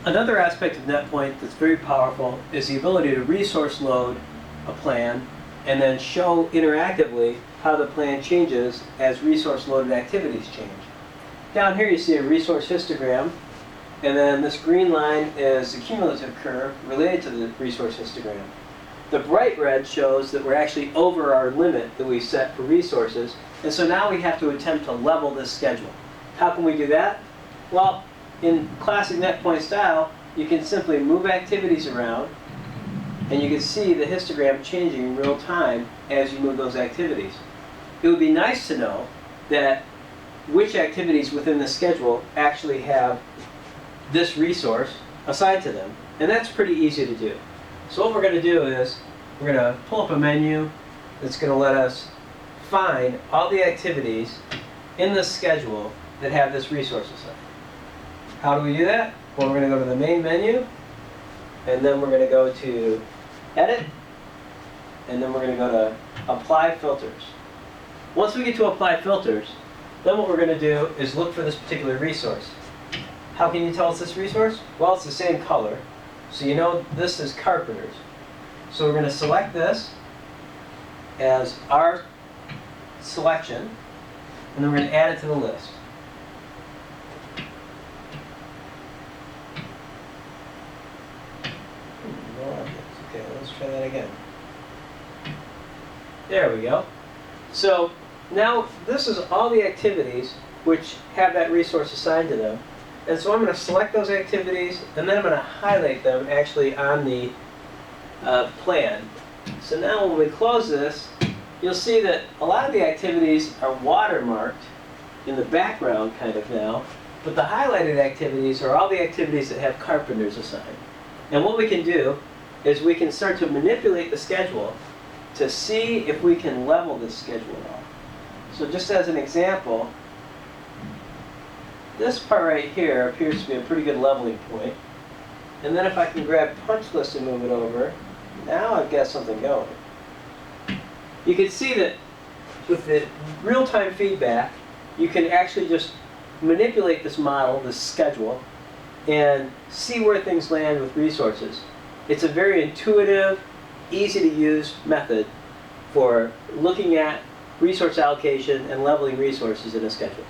Another aspect of NetPoint that's very powerful is the ability to resource load a plan and then show interactively how the plan changes as resource loaded activities change. Down here you see a resource histogram, and then this green line is the cumulative curve related to the resource histogram. The bright red shows that we're actually over our limit that we set for resources, and so now we have to attempt to level this schedule. How can we do that? Well, in classic NetPoint style, you can simply move activities around, and you can see the histogram changing in real time as you move those activities. It would be nice to know that which activities within the schedule actually have this resource assigned to them, and that's pretty easy to do. So what we're going to do is we're going to pull up a menu that's going to let us find all the activities in the schedule that have this resource assigned. How do we do that? Well, we're going to go to the main menu, and then we're going to go to Edit, and then we're going to go to Apply Filters. Once we get to Apply Filters, then what we're going to do is look for this particular resource. How can you tell it's this resource? Well, it's the same color, so you know this is Carpenters. So we're going to select this as our selection, and then we're going to add it to the list. Okay, let's try that again. There we go. So now this is all the activities which have that resource assigned to them. And so I'm going to select those activities, and then I'm going to highlight them actually on the plan. So now when we close this, you'll see that a lot of the activities are watermarked in the background kind of now, but the highlighted activities are all the activities that have Carpenters assigned. And what we can do is we can start to manipulate the schedule to see if we can level this schedule at all. So just as an example, this part right here appears to be a pretty good leveling point. And then if I can grab punch list and move it over, now I've got something going. You can see that with the real-time feedback, you can actually just manipulate this model, this schedule, and see where things land with resources. It's a very intuitive, easy-to-use method for looking at resource allocation and leveling resources in a schedule.